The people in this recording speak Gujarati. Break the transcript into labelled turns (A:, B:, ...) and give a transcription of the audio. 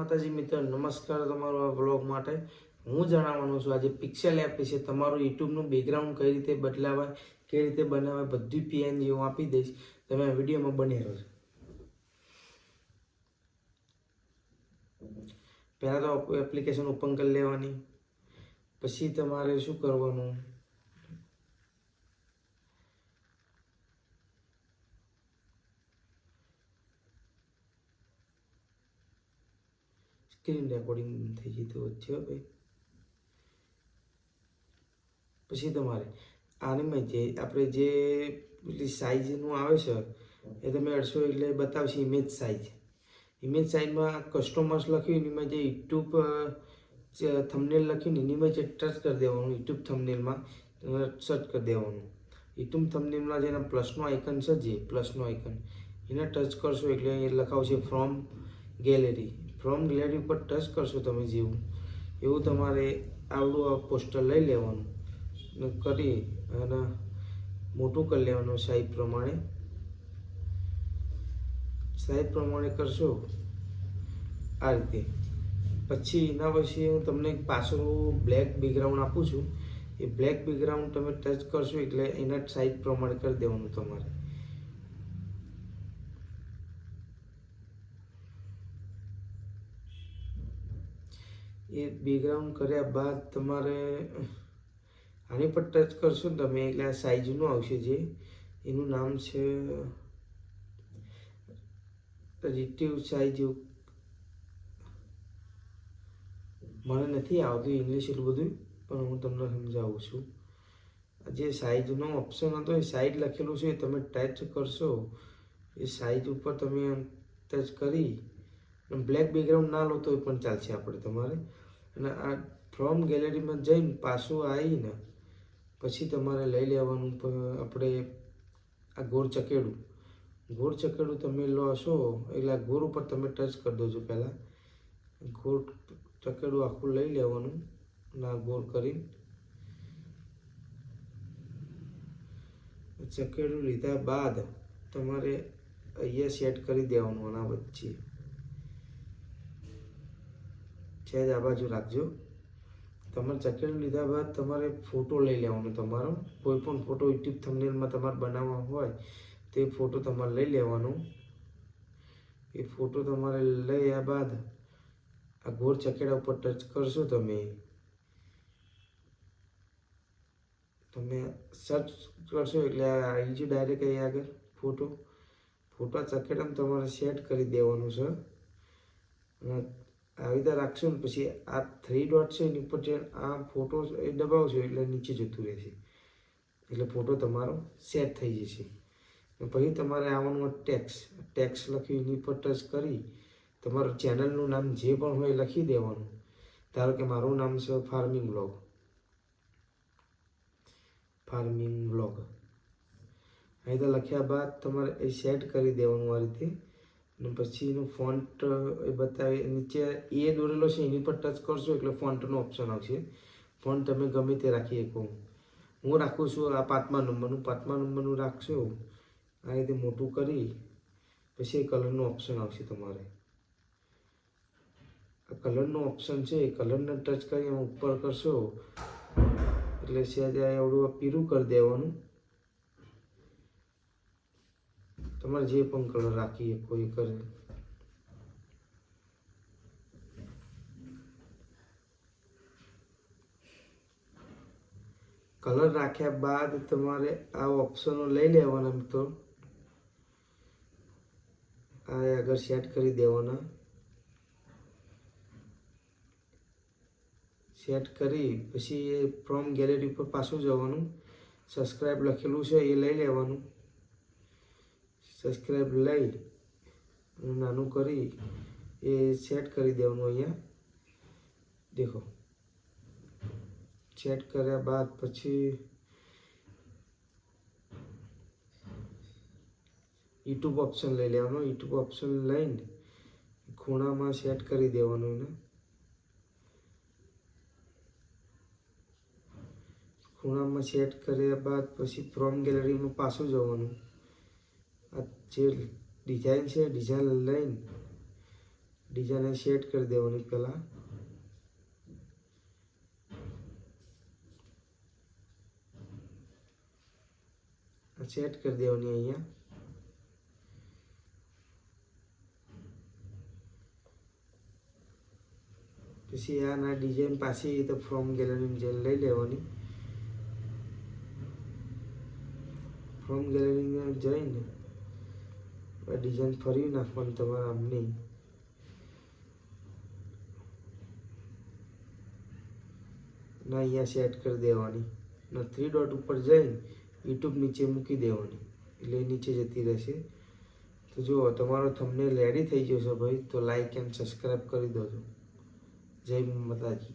A: માતાજી મિત્ર, નમસ્કાર તમારો આ વ્લોગ માટે હું જણાવવાનો છું આજે પિક્સેલ એપ વિશે। તમારું યુટ્યુબનું બેકગ્રાઉન્ડ કઈ રીતે બદલાવાય, કઈ રીતે બનાવાય, બધી પીએનજી હું આપી દઈશ। તમે આ વિડીયોમાં બની રહેજો। પહેલાં તો એપ્લિકેશન ઓપન કરી લેવાની, પછી તમારે શું કરવાનું, સ્ક્રીન રેકોર્ડિંગ થઈ ગઈ તો વચ્ચે ભાઈ। પછી તમારે આની જે આપણે જે પેલી સાઇઝનું આવે છે એ તમે અડશો એટલે બતાવશે ઇમેજ સાઇઝ। ઇમેજ સાઇઝમાં કસ્ટમર્સ લખ્યું એમાં જે યુટ્યુબ થંબનેલ લખીને એનીમાં જે ટચ કરી દેવાનું, યુટ્યુબ થંબનેલમાં સર્ચ કરી દેવાનું। યુટ્યુબ થંબનેલમાં જેના પ્લસનો આઇકન છે, જે પ્લસનો આઇકન એને ટચ કરશો એટલે એ લખાવશે ફ્રોમ ગેલેરી। ફ્રોમ ગેલેરી ઉપર ટચ કરશો તમે જેવું એવું તમારે આવડું આ પોસ્ટર લઈ લેવાનું કરી અને મોટું કરી લેવાનું સાઈઝ પ્રમાણે કરશો આ રીતે। પછી એના પછી હું તમને પાછળ બ્લેક બેકગ્રાઉન્ડ આપું છું, એ બ્લેક બેકગ્રાઉન્ડ તમે ટચ કરશો એટલે એના સાઈઝ પ્રમાણે કરી દેવાનું તમારે। એ બેકગ્રાઉન્ડ કર્યા બાદ તમારે આની પર ટચ કરશો ને તમે એટલે આ સાઈઝનું આવશે, જે એનું નામ છે રિલેટિવ સાઈઝ। મને નથી આવતું ઇંગ્લિશ એટલું બધું, પણ હું તમને સમજાવું છું। જે સાઈઝનો ઓપ્શન હતો એ સાઈઝ લખેલું છે, તમે ટચ કરશો એ સાઈઝ ઉપર તમે ટચ કરી બ્લેક બેકગ્રાઉન્ડ ના લો તો પણ ચાલશે આપણે તમારે। અને આ ફ્રોમ ગેલેરીમાં જઈને પાછું આવીને પછી તમારે લઈ લેવાનું આપણે આ ગોળ ચકેડું તમે લોશો એટલે આ ગોળ ઉપર તમે ટચ કરી દેજો। પહેલાં ગોળ ચકેડું આખું લઈ લેવાનું ના ગોળ કરી ચકેડું લીધા બાદ તમારે અહીંયા સેટ કરી દેવાનું આના વચ્ચે છે જ આ બાજુ રાખજો। તમારે ચકેડું લીધા બાદ તમારે ફોટો લઈ લેવાનો, તમારો કોઈ પણ ફોટો યુટ્યુબ થંબનેલમાં તમારે બનાવવા હોય તે ફોટો તમારે લઈ લેવાનો। એ ફોટો તમારે લઈ બાદ આ ગોળ ચકેડા ઉપર ટચ કરશો તમે સર્ચ કરશો એટલે આવી જ ડાયરેક્ટ અહીં આગળ ફોટો ચકેડામાં તમારે સેટ કરી દેવાનું છે। આવી રીતે રાખશો ને પછી આ 3 ડોટ છે એની ઉપર જે આ ફોટો એ દબાવશો એટલે નીચે જતું રહેશે, એટલે ફોટો તમારો સેટ થઈ જશે। પછી તમારે આવવાનું ટેક્સ લખ્યું એની પર ટચ કરી તમારું ચેનલનું નામ જે પણ હોય લખી દેવાનું। ધારો કે મારું નામ છે ફાર્મિંગ વ્લોગ। અહીં તો લખ્યા બાદ તમારે એ સેટ કરી દેવાનું આ રીતે। અને પછી એનું ફોન્ટ એ બતાવે નીચે એ દોરેલો છે એની પર ટચ કરશો એટલે ફોન્ટનો ઓપ્શન આવશે। ફોન્ટ તમે ગમે તે રાખી શકો, હું રાખું છું આ 5મા નંબરનું રાખશો। આ રીતે મોટું કરી પછી કલરનો ઓપ્શન આવશે તમારે। આ કલરનો ઓપ્શન છે એ કલરને ટચ કરી ઉપર કરશો એટલે સહેજ એવડું પીળું કરી દેવાનું। તમારે જે પણ કલર રાખી શકો એ કરે। કલર રાખ્યા બાદ તમારે આ ઓપ્શનો લઈ લેવાના મિત્રો, આ આગળ સેટ કરી દેવાના। સેટ કરી પછી એ ફ્રોમ ગેલેરી ઉપર પાછું જવાનું, સબસ્ક્રાઈબ લખેલું છે એ લઈ લેવાનું। સબસ્ક્રાઈબ લઈ નાનું કરી એ સેટ કરી દેવાનું। અહીંયા દેખો સેટ કર્યા બાદ પછી યુટ્યુબ ઓપ્શન લઈ લેવાનું। યુટ્યુબ ઓપ્શન લઈને ખૂણામાં સેટ કરી દેવાનું એને। ખૂણામાં સેટ કર્યા બાદ પછી ફ્રોમ ગેલેરીમાં પાછું જવાનું। આ જે ડિઝાઇન છે ડિઝાઇન લઈને ડિઝાઇન સેટ કરી દેવાની પહેલાં. સેટ કરી દેવાની અહીંયા. પછી આના ડિઝાઇન પાછી તો ફ્રોમ ગેલેરીની જેલ લઈ લેવાની. ફ્રોમ ગેલેરીમાં જઈને ડિઝાઇન ફરી નાખવાની તમારે આમની. ના અહીંયા સેટ કરી દેવાની. ના 3 ડોટ ઉપર જઈને યુટ્યુબ નીચે મૂકી દેવાની એટલે નીચે જતી રહેશે. તો જુઓ તમારો થંબનેલ રેડી થઈ ગયો છે ભાઈ. તો લાઈક એન્ડ સબસ્ક્રાઈબ કરી દો. જય માતાજી.